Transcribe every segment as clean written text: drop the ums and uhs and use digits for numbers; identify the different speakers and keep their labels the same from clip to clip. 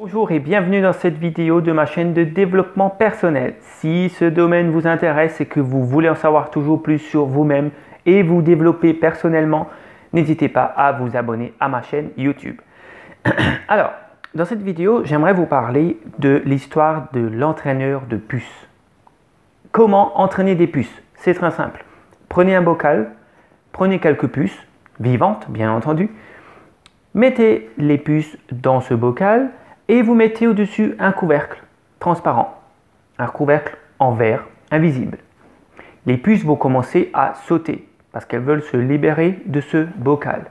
Speaker 1: Bonjour et bienvenue dans cette vidéo de ma chaîne de développement personnel. Si ce domaine vous intéresse et que vous voulez en savoir toujours plus sur vous-même et vous développer personnellement, n'hésitez pas à vous abonner à ma chaîne YouTube. Alors, dans cette vidéo, j'aimerais vous parler de l'histoire de l'entraîneur de puces. Comment entraîner des puces? C'est très simple. Prenez un bocal, prenez quelques puces, vivantes bien entendu, mettez les puces dans ce bocal et vous mettez au-dessus un couvercle transparent, un couvercle en verre, invisible. Les puces vont commencer à sauter parce qu'elles veulent se libérer de ce bocal.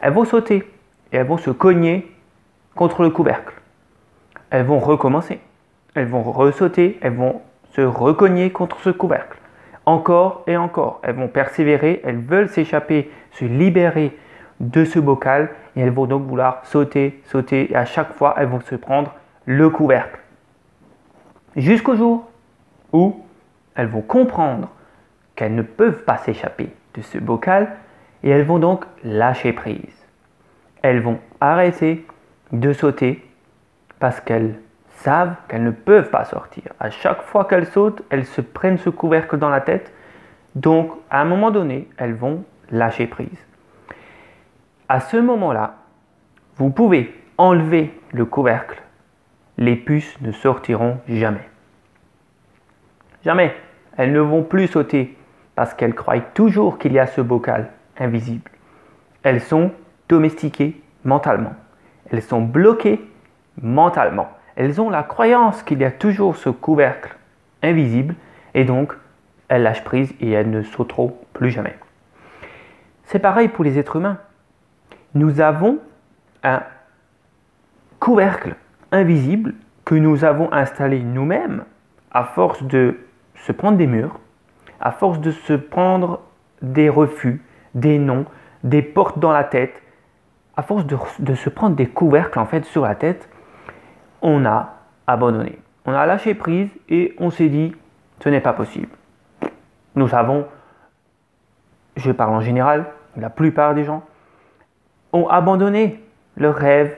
Speaker 1: Elles vont sauter et elles vont se cogner contre le couvercle. Elles vont recommencer, elles vont ressauter, elles vont se recogner contre ce couvercle. Encore et encore, elles vont persévérer, elles veulent s'échapper, se libérer de ce bocal et elles vont donc vouloir sauter, sauter et à chaque fois elles vont se prendre le couvercle. Jusqu'au jour où elles vont comprendre qu'elles ne peuvent pas s'échapper de ce bocal et elles vont donc lâcher prise. Elles vont arrêter de sauter parce qu'elles savent qu'elles ne peuvent pas sortir. À chaque fois qu'elles sautent, elles se prennent ce couvercle dans la tête. Donc, à un moment donné, elles vont lâcher prise. À ce moment-là, vous pouvez enlever le couvercle. Les puces ne sortiront jamais. Jamais. Elles ne vont plus sauter parce qu'elles croient toujours qu'il y a ce bocal invisible. Elles sont domestiquées mentalement. Elles sont bloquées mentalement. Elles ont la croyance qu'il y a toujours ce couvercle invisible et donc elles lâchent prise et elles ne sauteront plus jamais. C'est pareil pour les êtres humains. Nous avons un couvercle invisible que nous avons installé nous-mêmes à force de se prendre des murs, à force de se prendre des refus, des noms, des portes dans la tête, à force de se prendre des couvercles en fait sur la tête, on a abandonné. On a lâché prise et on s'est dit ce n'est pas possible. Nous avons, je parle en général, la plupart des gens ont abandonné leurs rêves,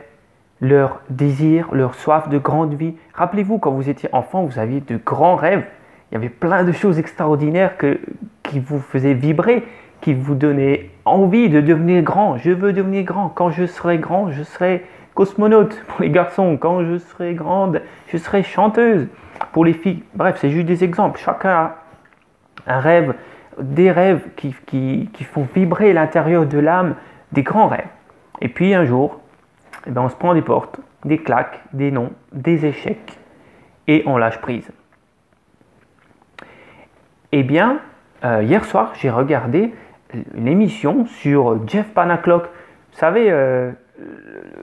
Speaker 1: leurs désirs, leur soif de grande vie. Rappelez-vous, quand vous étiez enfant, vous aviez de grands rêves. Il y avait plein de choses extraordinaires qui vous faisaient vibrer, qui vous donnaient envie de devenir grand. Je veux devenir grand. Quand je serai grand, je serai cosmonaute pour les garçons. Quand je serai grande, je serai chanteuse pour les filles. Bref, c'est juste des exemples. Chacun a un rêve, des rêves qui font vibrer l'intérieur de l'âme, des grands rêves. Et puis un jour, on se prend des portes, des claques, des noms, des échecs et on lâche prise. Eh bien, hier soir, j'ai regardé une émission sur Jeff Panaclock. Vous savez,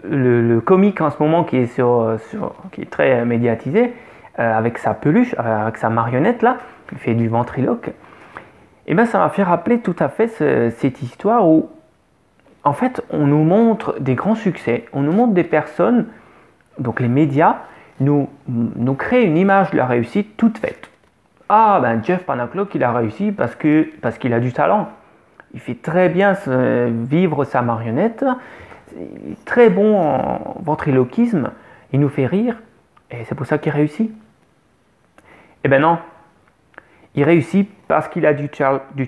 Speaker 1: le comique en ce moment qui est très médiatisé, avec sa peluche, avec sa marionnette là, qui fait du ventriloque. Eh bien, ça m'a fait rappeler tout à fait cette histoire où en fait, on nous montre des grands succès, on nous montre des personnes, donc les médias, nous créent une image de la réussite toute faite. Ah, ben Jeff Panaclock, il a réussi parce qu'il a du talent. Il fait très bien vivre sa marionnette, il est très bon en ventriloquisme, il nous fait rire, et c'est pour ça qu'il réussit. Eh ben non, il réussit parce qu'il a du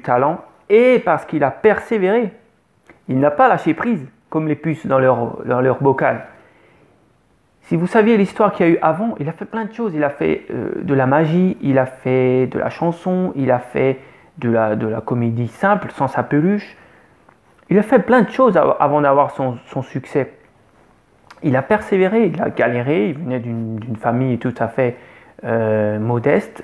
Speaker 1: talent et parce qu'il a persévéré. Il n'a pas lâché prise, comme les puces dans leur bocal. Si vous saviez l'histoire qu'il y a eu avant, il a fait plein de choses. Il a fait de la magie, il a fait de la chanson, il a fait de la comédie simple, sans sa peluche. Il a fait plein de choses avant d'avoir son succès. Il a persévéré, il a galéré, il venait d'une famille tout à fait modeste.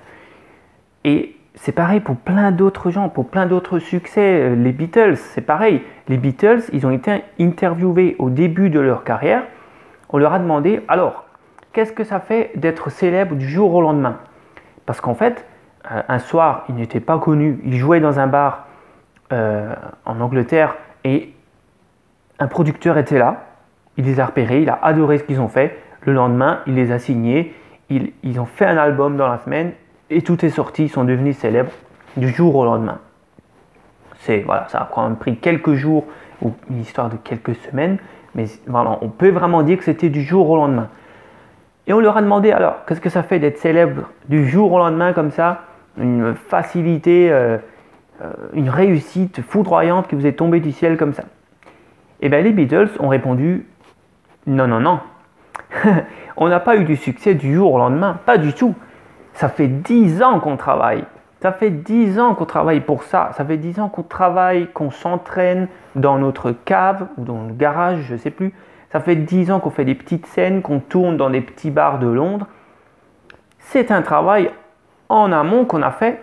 Speaker 1: Et c'est pareil pour plein d'autres gens, pour plein d'autres succès. Les Beatles, c'est pareil. Les Beatles, ils ont été interviewés au début de leur carrière. On leur a demandé, alors, qu'est-ce que ça fait d'être célèbre du jour au lendemain? Parce qu'en fait, un soir, ils n'étaient pas connus. Ils jouaient dans un bar en Angleterre et un producteur était là. Il les a repérés, il a adoré ce qu'ils ont fait. Le lendemain, il les a signés. Ils ont fait un album dans la semaine. Et tout est sorti, ils sont devenus célèbres du jour au lendemain. Voilà, ça a quand même pris quelques jours ou une histoire de quelques semaines, mais voilà, on peut vraiment dire que c'était du jour au lendemain. Et on leur a demandé alors, qu'est-ce que ça fait d'être célèbre du jour au lendemain comme ça, une facilité, une réussite foudroyante qui vous est tombée du ciel comme ça. Et bien les Beatles ont répondu, non, non, non, on n'a pas eu du succès du jour au lendemain, pas du tout. Ça fait 10 ans qu'on travaille. Ça fait 10 ans qu'on travaille pour ça. Ça fait 10 ans qu'on travaille, qu'on s'entraîne dans notre cave ou dans le garage, je ne sais plus. Ça fait 10 ans qu'on fait des petites scènes, qu'on tourne dans des petits bars de Londres. C'est un travail en amont qu'on a fait.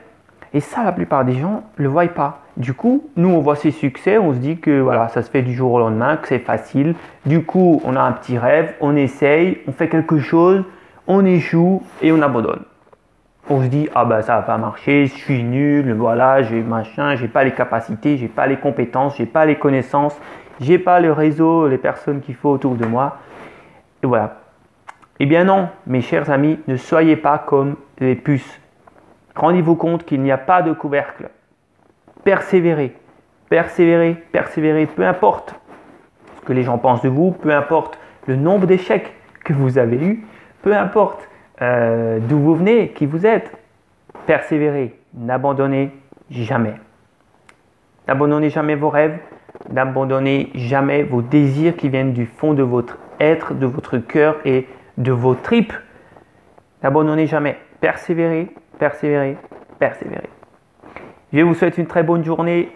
Speaker 1: Et ça, la plupart des gens ne le voient pas. Du coup, nous, on voit ces succès, on se dit que voilà, ça se fait du jour au lendemain, que c'est facile. Du coup, on a un petit rêve, on essaye, on fait quelque chose, on échoue et on abandonne. On se dit, ah ben ça va pas marcher, je suis nul, voilà, j'ai pas les capacités, j'ai pas les compétences, j'ai pas les connaissances, j'ai pas le réseau, les personnes qu'il faut autour de moi. Et voilà. Eh bien non, mes chers amis, ne soyez pas comme les puces. Rendez-vous compte qu'il n'y a pas de couvercle. Persévérez, persévérez, persévérez, peu importe ce que les gens pensent de vous, peu importe le nombre d'échecs que vous avez eus, peu importe d'où vous venez, qui vous êtes. Persévérez, n'abandonnez jamais. N'abandonnez jamais vos rêves, n'abandonnez jamais vos désirs qui viennent du fond de votre être, de votre cœur et de vos tripes. N'abandonnez jamais. Persévérez, persévérez, persévérez. Je vous souhaite une très bonne journée.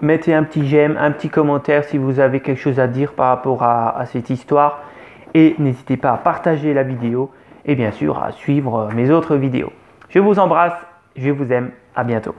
Speaker 1: Mettez un petit j'aime, un petit commentaire si vous avez quelque chose à dire par rapport à cette histoire. Et n'hésitez pas à partager la vidéo et bien sûr à suivre mes autres vidéos. Je vous embrasse, je vous aime, à bientôt.